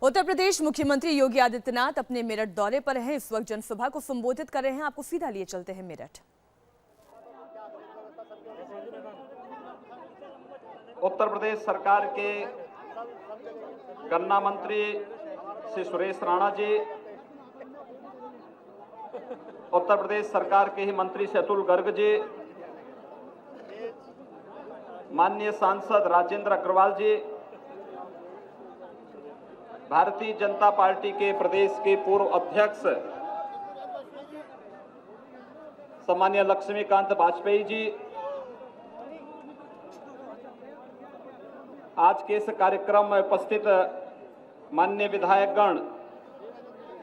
उत्तर प्रदेश मुख्यमंत्री योगी आदित्यनाथ अपने मेरठ दौरे पर हैं। इस वक्त जनसभा को संबोधित कर रहे हैं। आपको सीधा लिए चलते हैं मेरठ। उत्तर प्रदेश सरकार के गन्ना मंत्री श्री सुरेश राणा जी, उत्तर प्रदेश सरकार के ही मंत्री श्री अतुल गर्ग जी, माननीय सांसद राजेंद्र अग्रवाल जी, भारतीय जनता पार्टी के प्रदेश के पूर्व अध्यक्ष सम्मानीय लक्ष्मीकांत वाजपेयी जी, आज के इस कार्यक्रम में उपस्थित माननीय विधायकगण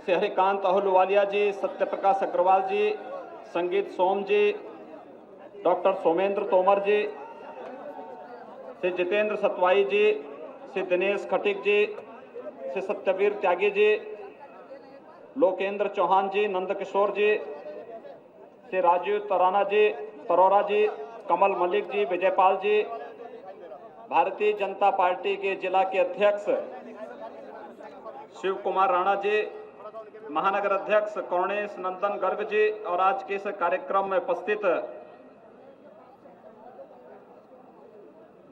श्री हरिकांत अहलूवालिया जी, सत्यप्रकाश अग्रवाल जी, संगीत सोम जी, डॉक्टर सोमेंद्र तोमर जी, श्री जितेंद्र सतवाई जी, श्री दिनेश खटीक जी, श्री सत्यवीर त्यागी जी, लोकेंद्र चौहान जी, नंदकिशोर जी, श्री राजीव तरोरा जी, कमल मलिक जी, विजयपाल जी, भारतीय जनता पार्टी के जिला के अध्यक्ष शिव कुमार राणा जी, महानगर अध्यक्ष कौर्णेश नंदन गर्ग जी और आज के इस कार्यक्रम में उपस्थित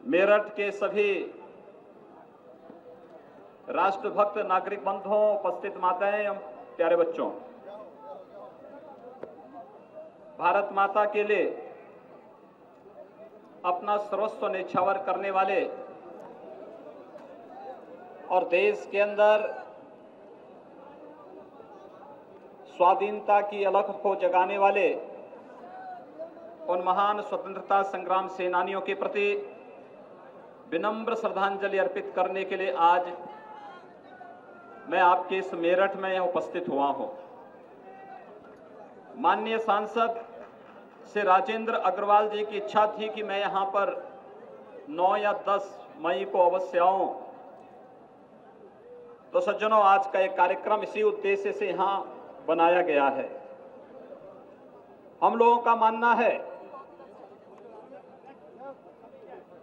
मेरठ के सभी राष्ट्रभक्त नागरिक बंधुओं, उपस्थित माताएं एवं प्यारे बच्चों, भारत माता के लिए अपना सर्वस्व न्यौछावर करने वाले और देश के अंदर स्वाधीनता की अलख को जगाने वाले उन महान स्वतंत्रता संग्राम सेनानियों के प्रति विनम्र श्रद्धांजलि अर्पित करने के लिए आज मैं आपके इस मेरठ में उपस्थित हुआ हूं। माननीय सांसद श्री राजेंद्र अग्रवाल जी की इच्छा थी कि मैं यहां पर 9 या 10 मई को अवश्य आऊं, तो सज्जनों, आज का एक कार्यक्रम इसी उद्देश्य से यहां बनाया गया है। हम लोगों का मानना है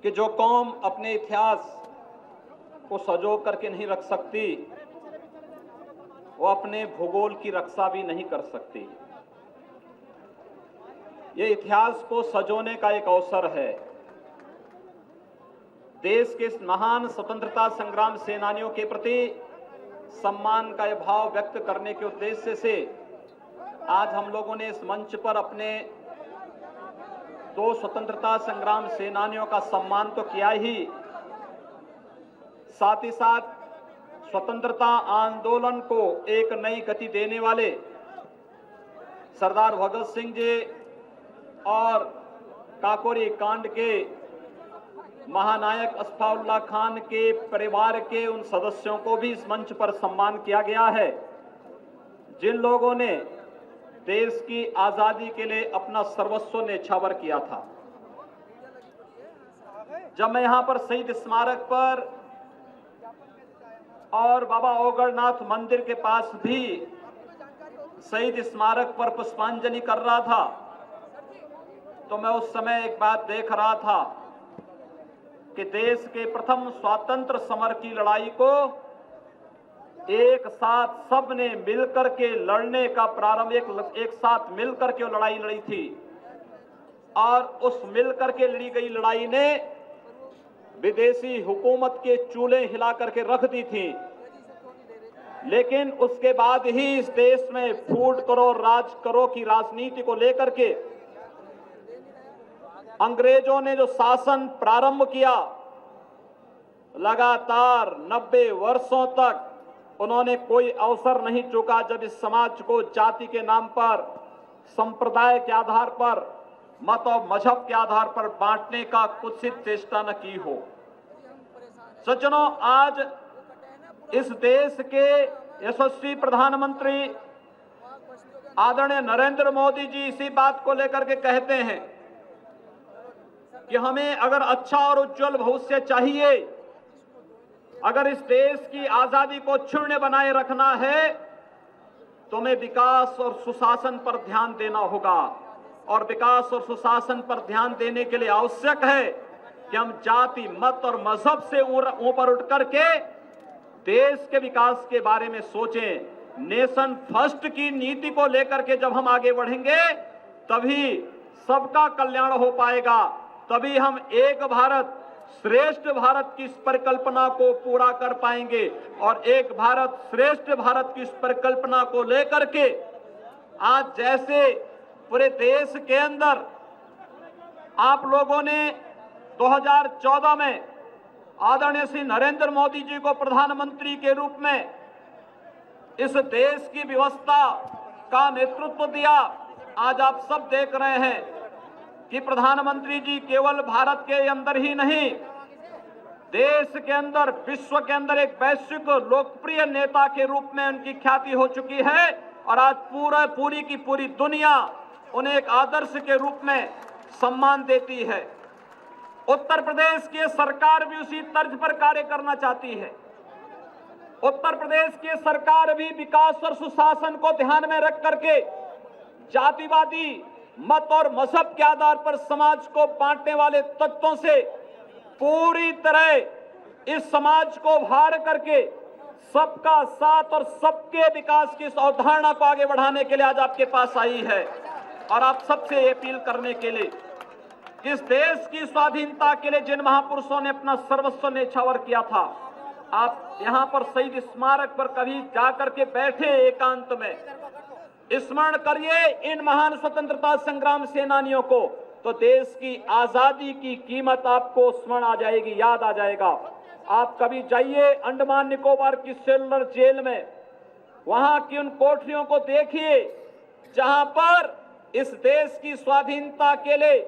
कि जो कौम अपने इतिहास को सजो करके नहीं रख सकती, वो अपने भूगोल की रक्षा भी नहीं कर सकती। ये इतिहास को सजोने का एक अवसर है। देश के महान स्वतंत्रता संग्राम सेनानियों के प्रति सम्मान का यह भाव व्यक्त करने के उद्देश्य से आज हम लोगों ने इस मंच पर अपने 2 स्वतंत्रता संग्राम सेनानियों का सम्मान तो किया ही, साथ ही साथ स्वतंत्रता आंदोलन को एक नई गति देने वाले सरदार भगत सिंह जी और काकोरी कांड के महानायक अशफाकुल्लाह खान के परिवार के उन सदस्यों को भी इस मंच पर सम्मान किया गया है, जिन लोगों ने देश की आजादी के लिए अपना सर्वस्व न्यौछावर किया था। जब मैं यहां पर शहीद स्मारक पर और बाबा ओगड़नाथ मंदिर के पास भी शहीद स्मारक पर पुष्पांजलि कर रहा था, तो मैं उस समय एक बात देख रहा था कि देश के प्रथम स्वातंत्र समर की लड़ाई को एक साथ सबने मिलकर के लड़ने का प्रारंभ, एक साथ मिलकर के लड़ाई लड़ी थी और उस मिलकर के लड़ी गई लड़ाई ने विदेशी हुकूमत के चूल्हे हिला करके रख दी थी। लेकिन उसके बाद ही इस देश में फूट करो राज करो की राजनीति को लेकर के अंग्रेजों ने जो शासन प्रारंभ किया, लगातार 90 वर्षों तक उन्होंने कोई अवसर नहीं चूका जब इस समाज को जाति के नाम पर, संप्रदाय के आधार पर, मत और मजहब के आधार पर बांटने का कुत्सित चेष्टा न की हो। सज्जनों, आज इस देश के यशस्वी प्रधानमंत्री आदरणीय नरेंद्र मोदी जी इसी बात को लेकर के कहते हैं कि हमें अगर अच्छा और उज्जवल भविष्य चाहिए, अगर इस देश की आजादी को क्षुण्ण बनाए रखना है, तो हमें विकास और सुशासन पर ध्यान देना होगा। और विकास और सुशासन पर ध्यान देने के लिए आवश्यक है कि हम जाति, मत और मजहब से ऊपर उठ करके देश के विकास के बारे में सोचें। नेशन फर्स्ट की नीति को लेकर के जब हम आगे बढ़ेंगे तभी सबका कल्याण हो पाएगा, तभी हम एक भारत श्रेष्ठ भारत की इस परिकल्पना को पूरा कर पाएंगे। और एक भारत श्रेष्ठ भारत की इस परिकल्पना को लेकर के आज जैसे पूरे देश के अंदर आप लोगों ने 2014 में आदरणीय श्री नरेंद्र मोदी जी को प्रधानमंत्री के रूप में इस देश की व्यवस्था का नेतृत्व दिया। आज आप सब देख रहे हैं कि प्रधानमंत्री जी केवल भारत के अंदर ही नहीं, देश के अंदर, विश्व के अंदर एक वैश्विक लोकप्रिय नेता के रूप में उनकी ख्याति हो चुकी है। और आज पूरी की पूरी दुनिया उन्हें एक आदर्श के रूप में सम्मान देती है। उत्तर प्रदेश की सरकार भी उसी तर्ज पर कार्य करना चाहती है। उत्तर प्रदेश की सरकार भी विकास और सुशासन को ध्यान में रख करके जातिवादी मत और मजहब के आधार पर समाज को बांटने वाले तत्वों से पूरी तरह इस समाज को भार करके सबका साथ और सबके विकास की इस अवधारणा को आगे बढ़ाने के लिए आज आपके पास आई है। और आप सबसे अपील करने के लिए, इस देश की स्वाधीनता के लिए जिन महापुरुषों ने अपना सर्वस्व न्यौछावर किया था, आप यहाँ पर शहीद स्मारक पर कभी जाकर के बैठे एकांत में स्मरण करिए इन महान स्वतंत्रता संग्राम सेनानियों को, तो देश की आजादी की कीमत आपको स्मरण आ जाएगी, याद आ जाएगा। आप कभी जाइए अंडमान निकोबार की सेलुलर जेल में, वहां की उन कोठरियों को देखिए जहां पर इस देश की स्वाधीनता के लिए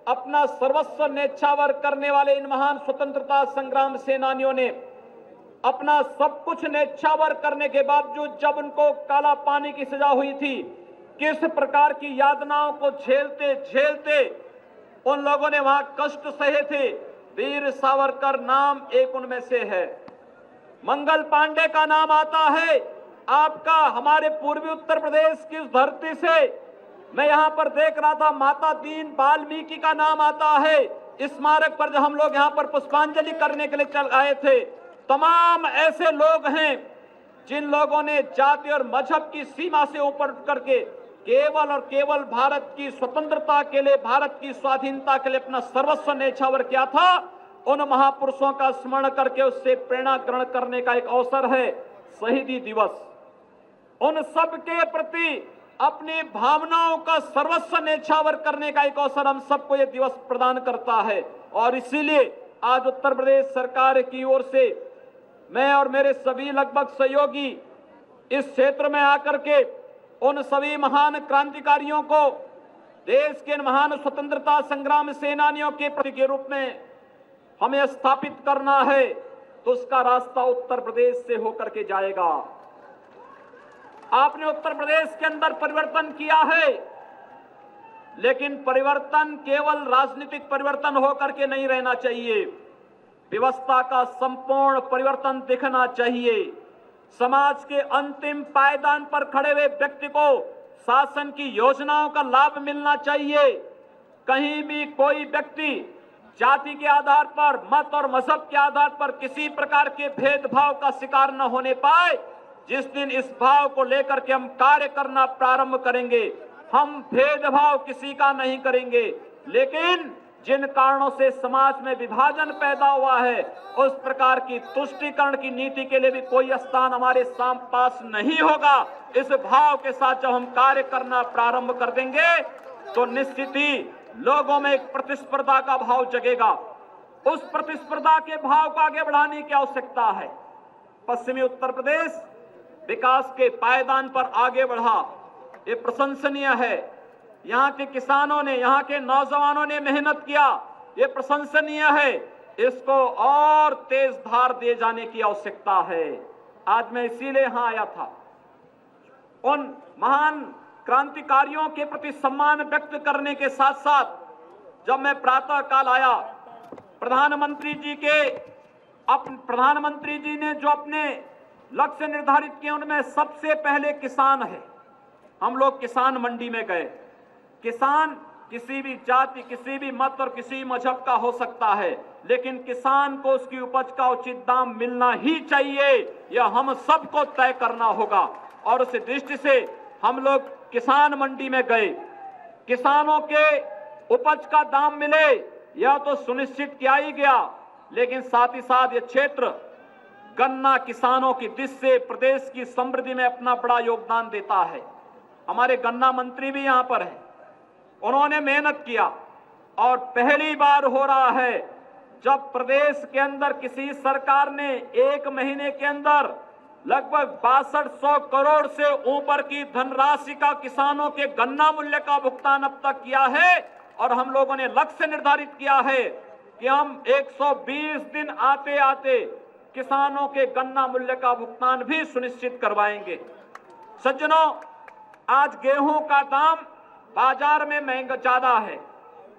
अपना सर्वस्व न्यौछावर करने वाले इन महान स्वतंत्रता संग्राम सेनानियों ने अपना सब कुछ न्यौछावर करने के बावजूद जब उनको काला पानी की सजा हुई थी, किस प्रकार की यातनाओं को झेलते झेलते उन लोगों ने वहां कष्ट सहे थे। वीर सावरकर नाम एक उनमें से है। मंगल पांडे का नाम आता है आपका हमारे पूर्वी उत्तर प्रदेश की धरती से। मैं यहां पर देख रहा था माता दीन वाल्मीकि का नाम आता है स्मारक पर, जब हम लोग यहां पर पुष्पांजलि करने के लिए चल आए थे। तमाम ऐसे लोग हैं जिन लोगों ने जाति और मजहब की सीमा से ऊपर उठ करके केवल और केवल भारत की स्वतंत्रता के लिए, भारत की स्वाधीनता के लिए अपना सर्वस्व न्यौछावर किया था। उन महापुरुषों का स्मरण करके उससे प्रेरणा ग्रहण करने का एक अवसर है शहीदी दिवस। उन सब के प्रति अपनी भावनाओं का सर्वस्व न्यौछावर करने का एक अवसर हम सबको यह दिवस प्रदान करता है। और इसीलिए आज उत्तर प्रदेश सरकार की ओर से मैं और मेरे सभी लगभग सहयोगी इस क्षेत्र में आकर के उन सभी महान क्रांतिकारियों को, देश के महान स्वतंत्रता संग्राम सेनानियों के प्रति के रूप में हमें स्थापित करना है, तो उसका रास्ता उत्तर प्रदेश से होकर के जाएगा। आपने उत्तर प्रदेश के अंदर परिवर्तन किया है, लेकिन परिवर्तन केवल राजनीतिक परिवर्तन होकर के नहीं रहना चाहिए, व्यवस्था का संपूर्ण परिवर्तन दिखना चाहिए। समाज के अंतिम पायदान पर खड़े हुए व्यक्ति को शासन की योजनाओं का लाभ मिलना चाहिए। कहीं भी कोई व्यक्ति जाति के आधार पर, मत और मजहब के आधार पर किसी प्रकार के भेदभाव का शिकार न होने पाए। जिस दिन इस भाव को लेकर के हम कार्य करना प्रारंभ करेंगे, हम भेदभाव किसी का नहीं करेंगे, लेकिन जिन कारणों से समाज में विभाजन पैदा हुआ है, उस प्रकार की तुष्टीकरण की नीति के लिए भी कोई स्थान हमारे पास नहीं होगा। इस भाव के साथ जब हम कार्य करना प्रारंभ कर देंगे, तो निश्चित ही लोगों में एक प्रतिस्पर्धा का भाव जगेगा। उस प्रतिस्पर्धा के भाव को आगे बढ़ाने की आवश्यकता है। पश्चिमी उत्तर प्रदेश विकास के पायदान पर आगे बढ़ा, ये प्रशंसनीय है। यहाँ के किसानों ने, यहाँ के नौजवानों ने मेहनत किया, ये प्रशंसनीय है। इसको और तेज धार दिए जाने की आवश्यकता है। आज मैं इसीलिए यहां आया था, उन महान क्रांतिकारियों के प्रति सम्मान व्यक्त करने के साथ साथ जब मैं प्रातः काल आया, प्रधानमंत्री जी ने जो अपने लक्ष्य निर्धारित किए उनमें सबसे पहले किसान है। हम लोग किसान मंडी में गए, किसान किसी भी जाति, किसी भी मत और किसी मजहब का हो सकता है, लेकिन किसान को उसकी उपज का उचित दाम मिलना ही चाहिए। यह हम सबको तय करना होगा। और उस दृष्टि से हम लोग किसान मंडी में गए, किसानों के उपज का दाम मिले यह तो सुनिश्चित किया ही गया, लेकिन साथ ही साथ यह क्षेत्र गन्ना किसानों की दृष्टि से प्रदेश की समृद्धि में अपना बड़ा योगदान देता है। हमारे गन्ना मंत्री भी यहां पर हैं, उन्होंने मेहनत किया और पहली बार हो रहा है जब प्रदेश के अंदर किसी सरकार ने एक महीने के अंदर लगभग 6200 करोड़ से ऊपर की धनराशि का किसानों के गन्ना मूल्य का भुगतान अब तक किया है। और हम लोगों ने लक्ष्य निर्धारित किया है कि हम 120 दिन आते आते किसानों के गन्ना मूल्य का भुगतान भी सुनिश्चित करवाएंगे। सज्जनों, आज गेहूं का दाम बाजार में महंगा ज्यादा है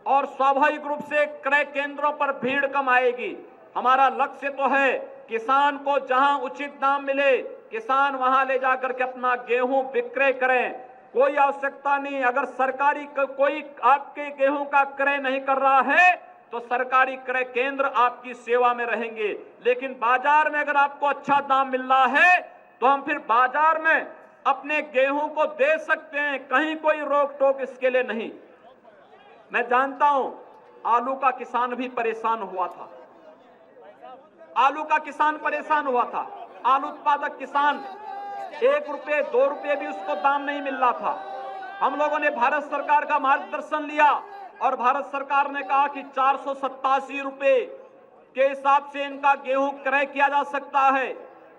और स्वाभाविक रूप से क्रय केंद्रों पर भीड़ कम आएगी। हमारा लक्ष्य तो है किसान को जहां उचित दाम मिले, किसान वहां ले जाकर के अपना गेहूं विक्रय करें। कोई आवश्यकता नहीं, अगर सरकारी कोई आपके गेहूं का क्रय नहीं कर रहा है तो सरकारी क्रय केंद्र आपकी सेवा में रहेंगे। लेकिन बाजार में अगर आपको अच्छा दाम मिल रहा है तो हम फिर बाजार में अपने गेहूं को दे सकते हैं, कहीं कोई रोक टोक इसके लिए नहीं। मैं जानता हूं आलू का किसान भी परेशान हुआ था, आलू का किसान परेशान हुआ था। आलू उत्पादक किसान 1 रुपये 2 रुपये भी उसको दाम नहीं मिल रहा था। हम लोगों ने भारत सरकार का मार्गदर्शन लिया और भारत सरकार ने कहा कि 487 रुपये के हिसाब से इनका गेहूं क्रय किया जा सकता है।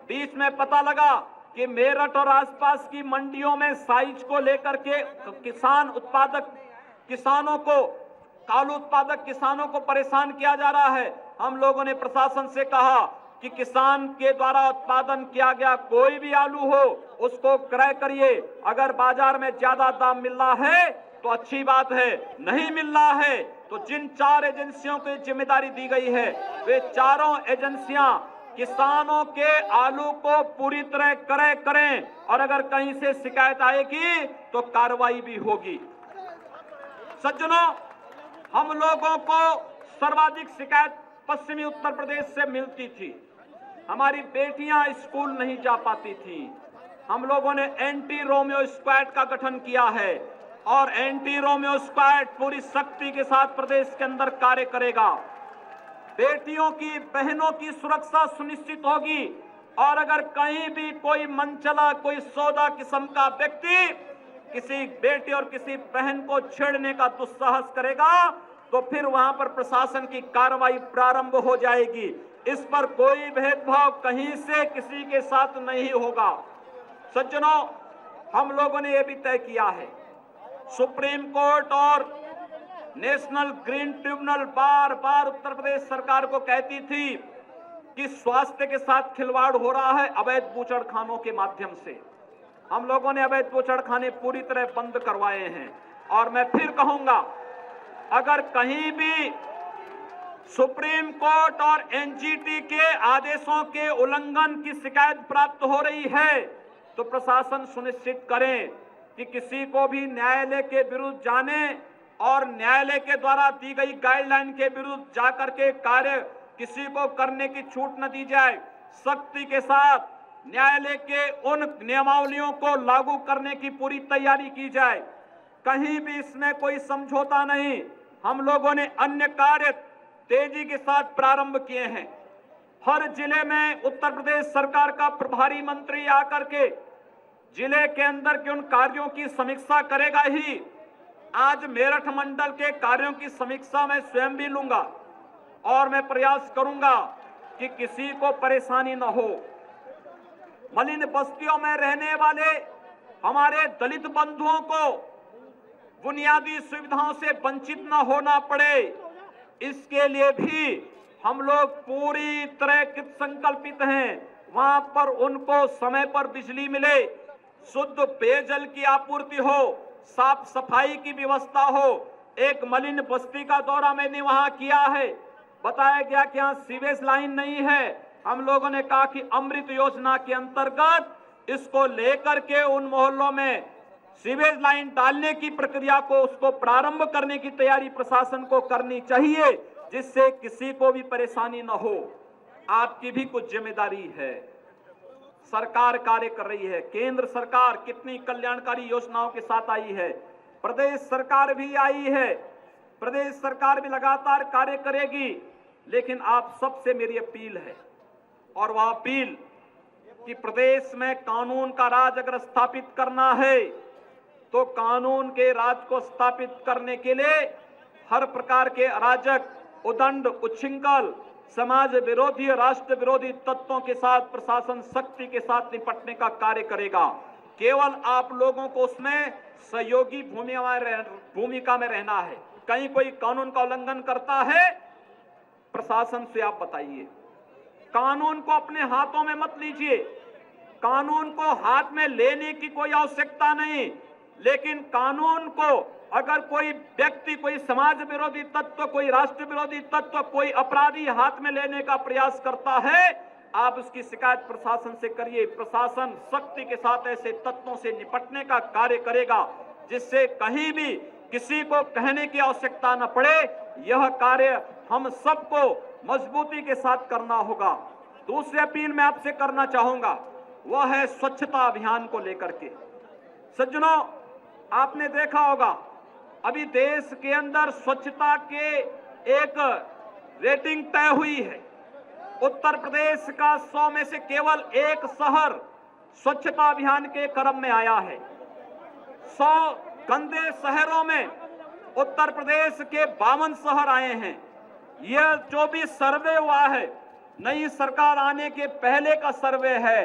बीच में पता लगा कि मेरठ और आसपास की मंडियों में साइज को लेकर के किसानों को आलू उत्पादक किसानों को परेशान किया जा रहा है। हम लोगों ने प्रशासन से कहा कि किसान के द्वारा उत्पादन किया गया कोई भी आलू हो उसको क्रय करिए। अगर बाजार में ज्यादा दाम मिल रहा है तो अच्छी बात है, नहीं मिल रहा है तो जिन 4 एजेंसियों को जिम्मेदारी दी गई है वे चारों एजेंसियां किसानों के आलू को पूरी तरह क्रय करें और अगर कहीं से शिकायत आएगी तो कार्रवाई भी होगी। सज्जनों, हम लोगों को सर्वाधिक शिकायत पश्चिमी उत्तर प्रदेश से मिलती थी। हमारी बेटियां स्कूल नहीं जा पाती थी। हम लोगों ने एंटी रोमियो स्क्वाड का गठन किया है और एंटी रोमियो स्क्वाड पूरी शक्ति के साथ प्रदेश के अंदर कार्य करेगा। बेटियों की, बहनों की सुरक्षा सुनिश्चित होगी और अगर कहीं भी कोई मनचला, कोई सौदा किस्म का व्यक्ति किसी बेटी और किसी बहन को छेड़ने का दुस्साहस करेगा तो फिर वहां पर प्रशासन की कार्रवाई प्रारंभ हो जाएगी। इस पर कोई भेदभाव कहीं से किसी के साथ नहीं होगा। सज्जनों, हम लोगों ने यह भी तय किया है, सुप्रीम कोर्ट और नेशनल ग्रीन ट्रिब्यूनल बार बार उत्तर प्रदेश सरकार को कहती थी कि स्वास्थ्य के साथ खिलवाड़ हो रहा है अवैध बूचड़खानों के माध्यम से। हम लोगों ने अवैध बूचड़खाने पूरी तरह बंद करवाए हैं और मैं फिर कहूंगा, अगर कहीं भी सुप्रीम कोर्ट और एनजीटी के आदेशों के उल्लंघन की शिकायत प्राप्त हो रही है तो प्रशासन सुनिश्चित करें कि किसी को भी न्यायालय के विरुद्ध जाने और न्यायालय के द्वारा दी गई गाइडलाइन के विरुद्ध जाकर के कार्य किसी को करने की छूट न दी जाए। सख्ती के साथ न्यायालय के उन नियमावलियों को लागू करने की पूरी तैयारी की जाए। कहीं भी इसमें कोई समझौता नहीं। हम लोगों ने अन्य कार्य तेजी के साथ प्रारंभ किए हैं। हर जिले में उत्तर प्रदेश सरकार का प्रभारी मंत्री आकर के जिले के अंदर के उन कार्यों की समीक्षा करेगा ही। आज मेरठ मंडल के कार्यों की समीक्षा मैं स्वयं भी लूंगा और मैं प्रयास करूंगा कि किसी को परेशानी न हो। मलिन बस्तियों में रहने वाले हमारे दलित बंधुओं को बुनियादी सुविधाओं से वंचित न होना पड़े, इसके लिए भी हम लोग पूरी तरह संकल्पित हैं। वहां पर उनको समय पर बिजली मिले, शुद्ध पेयजल की आपूर्ति हो, साफ सफाई की व्यवस्था हो। एक मलिन बस्ती का दौरा मैंने वहां किया है, बताया गया कि यहाँ सीवेज लाइन नहीं है। हम लोगों ने कहा कि अमृत योजना के अंतर्गत इसको लेकर के उन मोहल्लों में सीवेज लाइन डालने की प्रक्रिया को उसको प्रारंभ करने की तैयारी प्रशासन को करनी चाहिए, जिससे किसी को भी परेशानी न हो। आपकी भी कुछ जिम्मेदारी है। सरकार कार्य कर रही है, केंद्र सरकार कितनी कल्याणकारी योजनाओं के साथ आई है, प्रदेश सरकार भी आई है, प्रदेश सरकार भी लगातार कार्य करेगी। लेकिन आप सबसे मेरी अपील है, और वह अपील कि प्रदेश में कानून का राज अगर स्थापित करना है तो कानून के राज को स्थापित करने के लिए हर प्रकार के अराजक, उदंड, उच्छृंखल, समाज विरोधी, राष्ट्र विरोधी तत्वों के साथ प्रशासन सख्ती के साथ निपटने का कार्य करेगा। केवल आप लोगों को उसमें सहयोगी भूमिका में रहना है। कहीं कोई कानून का उल्लंघन करता है, प्रशासन से आप बताइए। कानून को अपने हाथों में मत लीजिए। कानून को हाथ में लेने की कोई आवश्यकता नहीं, लेकिन कानून को अगर कोई व्यक्ति, कोई समाज विरोधी तत्व, कोई राष्ट्र विरोधी तत्व, कोई अपराधी हाथ में लेने का प्रयास करता है, आप उसकी शिकायत प्रशासन से करिए। प्रशासन सख्ती के साथ ऐसे तत्वों से निपटने का कार्य करेगा, जिससे कहीं भी किसी को कहने की आवश्यकता न पड़े। यह कार्य हम सबको मजबूती के साथ करना होगा। दूसरी अपील मैं आपसे करना चाहूंगा, वह है स्वच्छता अभियान को लेकर के। सज्जनों, आपने देखा होगा अभी देश के अंदर स्वच्छता के एक रेटिंग तय हुई है। उत्तर प्रदेश का 100 में से केवल एक शहर स्वच्छता अभियान के क्रम में आया है। 100 गंदे शहरों में उत्तर प्रदेश के 52 शहर आए हैं। यह जो भी सर्वे हुआ है, नई सरकार आने के पहले का सर्वे है।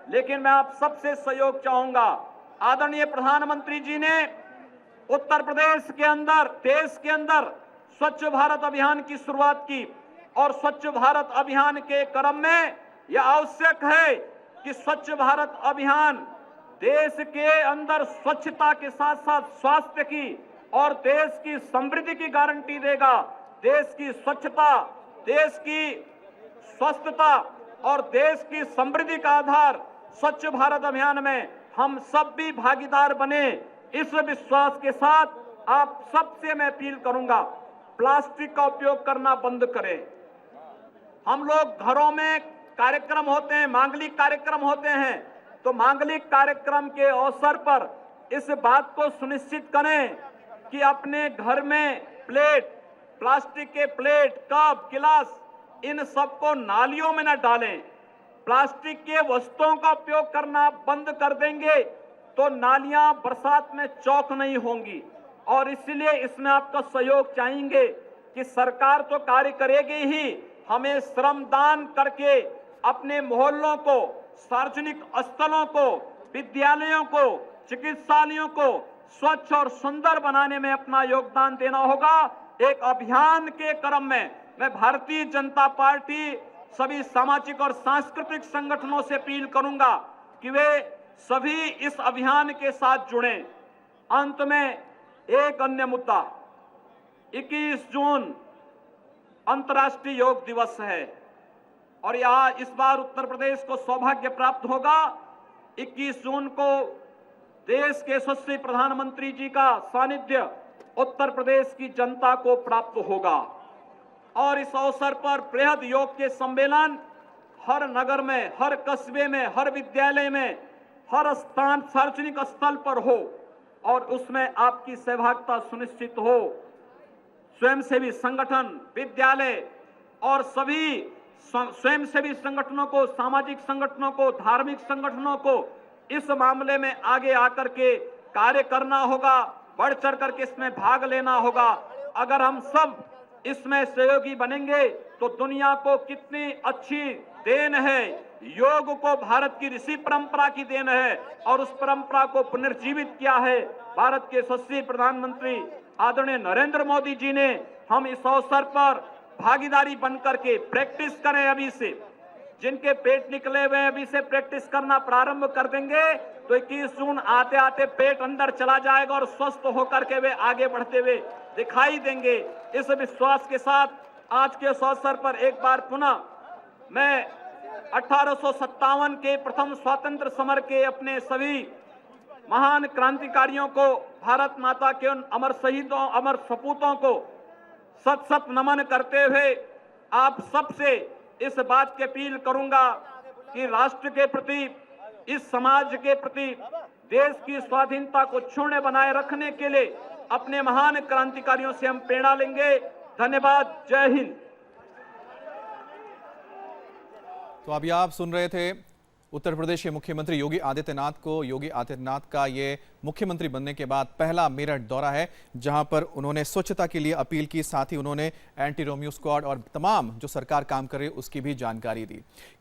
लेकिन मैं आप सबसे सहयोग चाहूंगा। आदरणीय प्रधानमंत्री जी ने उत्तर प्रदेश के अंदर, देश के अंदर स्वच्छ भारत अभियान की शुरुआत की, और स्वच्छ भारत अभियान के क्रम में यह आवश्यक है कि स्वच्छ भारत अभियान देश के अंदर स्वच्छता के साथ साथ स्वास्थ्य की और देश की समृद्धि की गारंटी देगा। देश की स्वच्छता, देश की स्वस्थता और देश की समृद्धि का आधार स्वच्छ भारत अभियान में हम सब भी भागीदार बने। इस विश्वास के साथ आप सबसे मैं अपील करूंगा, प्लास्टिक का उपयोग करना बंद करें। हम लोग घरों में कार्यक्रम होते हैं, मांगलिक कार्यक्रम होते हैं, तो मांगलिक कार्यक्रम के अवसर पर इस बात को सुनिश्चित करें कि अपने घर में प्लेट, प्लास्टिक के प्लेट, कप, गिलास, इन सबको नालियों में न डालें। प्लास्टिक के वस्तुओं का उपयोग करना बंद कर देंगे तो नालियां बरसात में चौक नहीं होंगी। और इसलिए इसमें आपका सहयोग चाहेंगे कि सरकार तो कार्य करेगी ही, हमें श्रमदान करके अपने मोहल्लों को, सार्वजनिक स्थलों को, विद्यालयों को, चिकित्सालयों को स्वच्छ और सुंदर बनाने में अपना योगदान देना होगा। एक अभियान के क्रम में मैं भारतीय जनता पार्टी सभी सामाजिक और सांस्कृतिक संगठनों से अपील करूंगा कि वे सभी इस अभियान के साथ जुड़ें। अंत में एक अन्य मुद्दा, 21 जून अंतर्राष्ट्रीय योग दिवस है और यहाँ इस बार उत्तर प्रदेश को सौभाग्य प्राप्त होगा। 21 जून को देश के यशस्वी प्रधानमंत्री जी का सानिध्य उत्तर प्रदेश की जनता को प्राप्त होगा और इस अवसर पर बृहद योग के सम्मेलन हर नगर में, हर कस्बे में, हर विद्यालय में, हर स्थान, सार्वजनिक स्थल पर हो और उसमें आपकी सहभागिता सुनिश्चित हो। स्वयंसेवी संगठन, विद्यालय और सभी स्वयंसेवी संगठनों को, सामाजिक संगठनों को, धार्मिक संगठनों को इस मामले में आगे आकर के कार्य करना होगा, बढ़ चढ़ करके इसमें भाग लेना होगा। अगर हम सब इसमें सहयोगी बनेंगे तो दुनिया को कितनी अच्छी देन है। योग को भारत की ऋषि परंपरा की देन है और उस परंपरा को पुनर्जीवित किया है भारत के यशस्वी प्रधानमंत्री आदरणीय नरेंद्र मोदी जी ने। हम इस अवसर पर भागीदारी बनकर के प्रैक्टिस करें। अभी से जिनके पेट निकले हुए अभी से प्रैक्टिस करना प्रारंभ कर देंगे तो 21 जून आते आते पेट अंदर चला जाएगा और स्वस्थ होकर के वे आगे बढ़ते हुए दिखाई देंगे। इस विश्वास के साथ आज के इस अवसर पर एक बार पुनः मैं 1857 के प्रथम स्वतंत्र समर के अपने सभी महान क्रांतिकारियों को, भारत माता के उन अमर शहीदों, अमर सपूतों को सत सत नमन करते हुए आप सबसे इस बात की अपील करूंगा कि राष्ट्र के प्रति, इस समाज के प्रति, देश की स्वाधीनता को क्षुण्ण बनाए रखने के लिए अपने महान क्रांतिकारियों से हम प्रेरणा लेंगे। धन्यवाद। जय हिंद। तो अभी आप सुन रहे थे उत्तर प्रदेश के मुख्यमंत्री योगी आदित्यनाथ को। योगी आदित्यनाथ का ये मुख्यमंत्री बनने के बाद पहला मेरठ दौरा है, जहां पर उन्होंने स्वच्छता के लिए अपील की, साथ ही उन्होंने एंटी रोमियो स्क्वाड और तमाम जो सरकार काम कर रही है उसकी भी जानकारी दी।